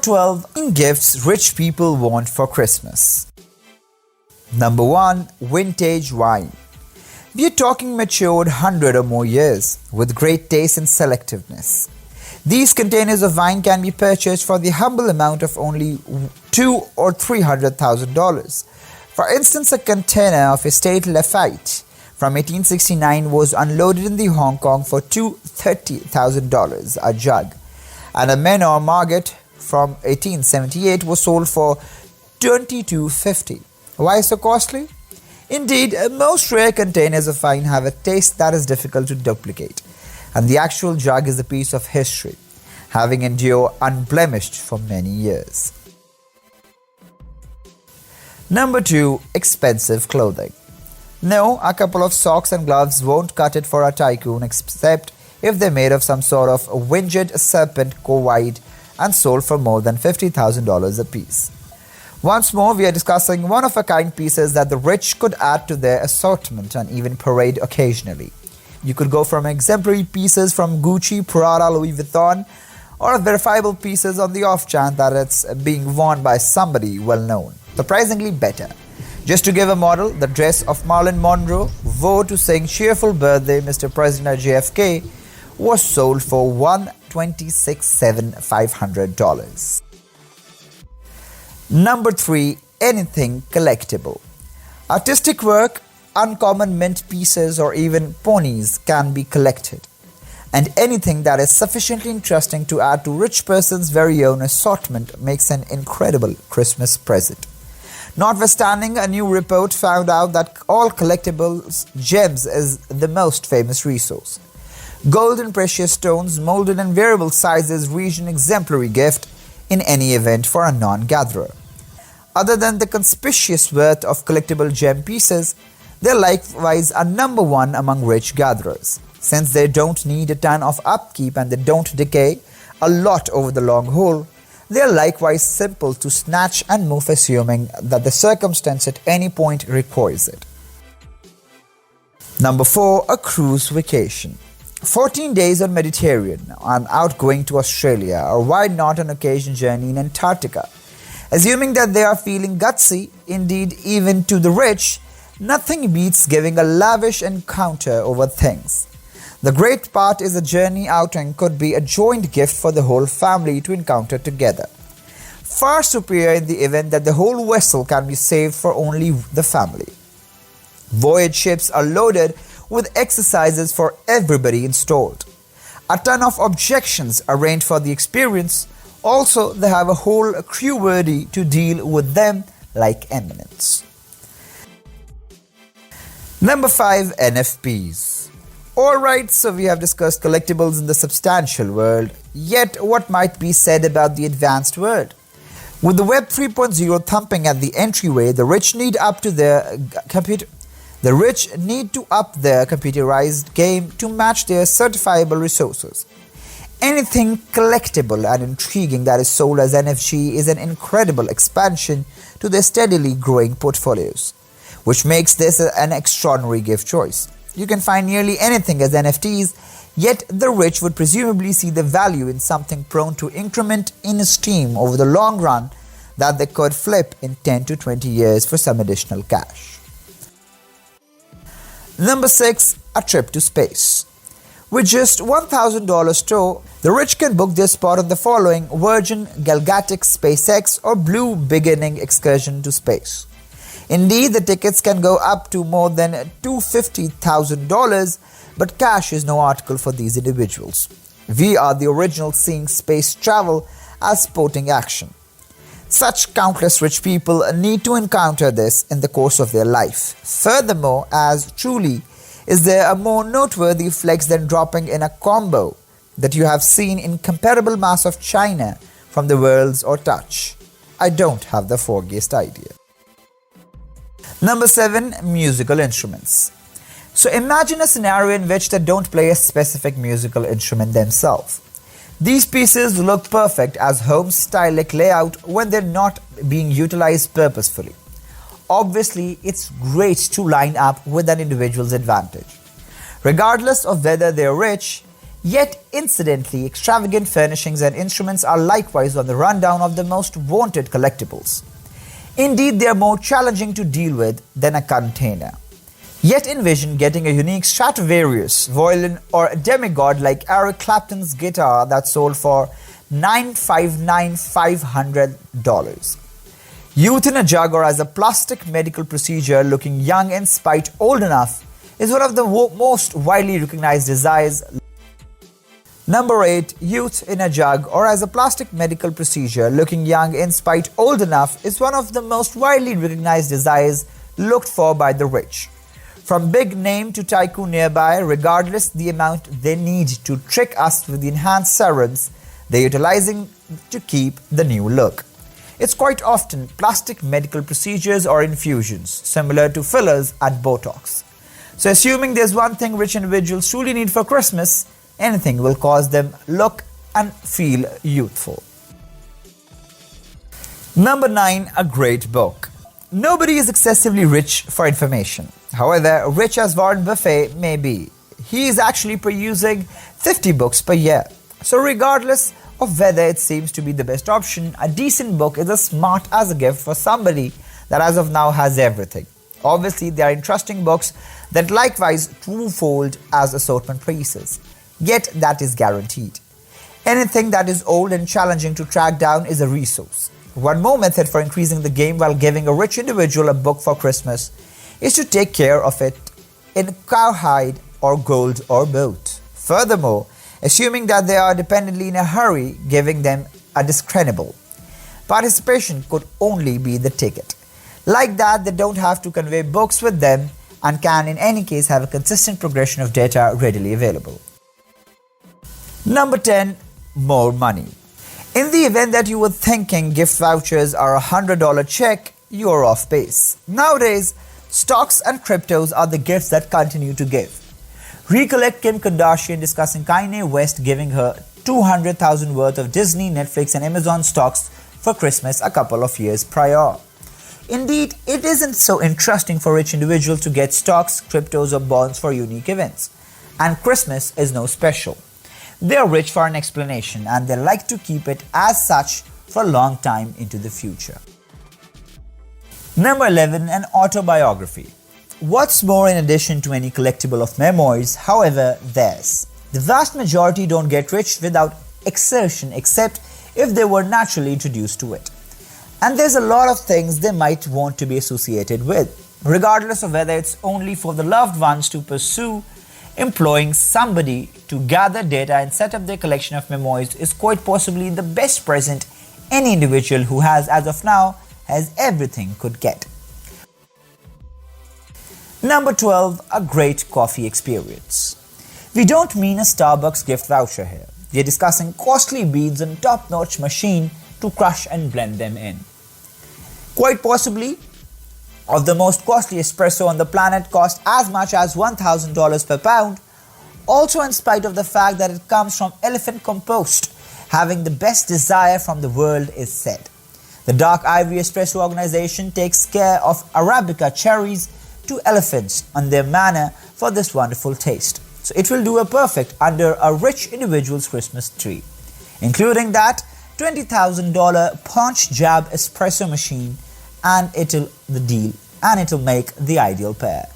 12 gifts rich people want for Christmas. Number 1. Vintage wine. We are talking matured 100 or more years, with great taste and selectiveness. These containers of wine can be purchased for the humble amount of only $200,000 or $300,000. For instance, a container of Estate Lafite from 1869 was unloaded in the Hong Kong for $230,000 a jug, and a Menor Marget from 1878 was sold for $22.50. Why so costly? Indeed, most rare containers of wine have a taste that is difficult to duplicate, and the actual jug is a piece of history, having endured unblemished for many years. Number 2. Expensive clothing. No, a couple of socks and gloves won't cut it for a tycoon, except if they're made of some sort of winged serpent co-wide and sold for more than $50,000 a piece. Once more, we are discussing one-of-a-kind pieces that the rich could add to their assortment and even parade occasionally. You could go from exemplary pieces from Gucci, Prada, Louis Vuitton, or verifiable pieces on the off chance that it's being worn by somebody well known. Surprisingly better. Just to give a model, the dress of Marilyn Monroe wore to sing Cheerful Birthday, Mr. President JFK, was sold for $126,500. Number 3. Anything collectible. Artistic work, uncommon mint pieces, or even ponies can be collected. And anything that is sufficiently interesting to add to rich person's very own assortment makes an incredible Christmas present. Notwithstanding, a new report found out that all collectibles gems is the most famous resource. Gold and precious stones molded in variable sizes reach an exemplary gift in any event for a non-gatherer. Other than the conspicuous worth of collectible gem pieces, they likewise are number 1 among rich gatherers. Since they don't need a ton of upkeep and they don't decay a lot over the long haul, they are likewise simple to snatch and move, assuming that the circumstance at any point requires it. Number 4. A cruise vacation. 14 days on Mediterranean and outgoing to Australia, or why not an occasion journey in Antarctica. Assuming that they are feeling gutsy, indeed even to the rich, nothing beats giving a lavish encounter over things. The great part is a journey outing could be a joint gift for the whole family to encounter together. Far superior in the event that the whole vessel can be saved for only the family. Voyage ships are loaded with exercises for everybody installed. A ton of objections arranged for the experience. Also, they have a whole crew worthy to deal with them like eminence. Number 5. NFPs. Alright, so we have discussed collectibles in the substantial world, yet what might be said about the advanced world? With the Web 3.0 thumping at the entryway, the rich need to up their computerized game to match their certifiable resources. Anything collectible and intriguing that is sold as NFG is an incredible expansion to their steadily growing portfolios, which makes this an extraordinary gift choice. You can find nearly anything as NFTs, yet the rich would presumably see the value in something prone to increment in esteem over the long run that they could flip in 10 to 20 years for some additional cash. Number 6. A trip to space. With just $1,000 store, the rich can book their spot on the following Virgin, Galactic, SpaceX, or Blue Beginning excursion to space. Indeed, the tickets can go up to more than $250,000, but cash is no article for these individuals. We are the original seeing space travel as sporting action. Such countless rich people need to encounter this in the course of their life. Furthermore, as truly is there a more noteworthy flex than dropping in a combo that you have seen in comparable mass of China from the worlds or touch? I don't have the foggiest idea. Number 7. Musical instruments. So imagine a scenario in which they don't play a specific musical instrument themselves. These pieces look perfect as home stylic layout when they're not being utilized purposefully. Obviously, it's great to line up with an individual's advantage. Regardless of whether they're rich, Yet, incidentally, extravagant furnishings and instruments are likewise on the rundown of the most wanted collectibles. Indeed, they are more challenging to deal with than a container. Yet envision getting a unique Stradivarius, violin, or a demigod like Eric Clapton's guitar that sold for $959,500. Youth in a jug or as a plastic medical procedure looking young in spite old enough is one of the most widely recognized desires. Number 8. Youth in a jug or as a plastic medical procedure looking young in spite old enough is one of the most widely recognized desires looked for by the rich. From big name to tycoon nearby, regardless the amount they need to trick us with the enhanced serums they're utilizing to keep the new look. It's quite often plastic medical procedures or infusions, similar to fillers and Botox. So assuming there's one thing rich individuals truly need for Christmas, anything will cause them look and feel youthful. Number 9. A great book. Nobody is excessively rich for information. However, rich as Warren Buffett may be, he is actually perusing 50 books per year. So regardless of whether it seems to be the best option, a decent book is as smart as a gift for somebody that as of now has everything. Obviously, there are interesting books that likewise twofold as assortment pieces. Yet that is guaranteed. Anything that is old and challenging to track down is a resource. One more method for increasing the game while giving a rich individual a book for Christmas is to take care of it in cowhide or gold or both. Furthermore, assuming that they are dependently in a hurry, giving them a discernible participation could only be the ticket. Like that, they don't have to convey books with them and can in any case have a consistent progression of data readily available. Number 10. More money. In the event that you were thinking gift vouchers are a $100 check, you are off base. Nowadays, stocks and cryptos are the gifts that continue to give. Recollect Kim Kardashian discussing Kanye West giving her $200,000 worth of Disney, Netflix and Amazon stocks for Christmas a couple of years prior. Indeed, it isn't so interesting for rich individuals to get stocks, cryptos or bonds for unique events. And Christmas is no special. They are rich for an explanation and they like to keep it as such for a long time into the future. Number 11. An autobiography. What's more, in addition to any collectible of memoirs, however, theirs. The vast majority don't get rich without exertion except if they were naturally introduced to it. And there's a lot of things they might want to be associated with, regardless of whether it's only for the loved ones to pursue. Employing somebody to gather data and set up their collection of memoirs is quite possibly the best present any individual who has, as of now, has everything could get. Number 12. A great coffee experience. We don't mean a Starbucks gift voucher here. We are discussing costly beans and top-notch machine to crush and blend them in. Quite possibly, of the most costly espresso on the planet cost as much as $1,000 per pound, also in spite of the fact that it comes from elephant compost, having the best desire from the world is said. The Dark Ivory Espresso organization takes care of Arabica cherries to elephants on their manor for this wonderful taste. So it will do a perfect under a rich individual's Christmas tree, including that $20,000 punch jab espresso machine, and it'll make the ideal pair.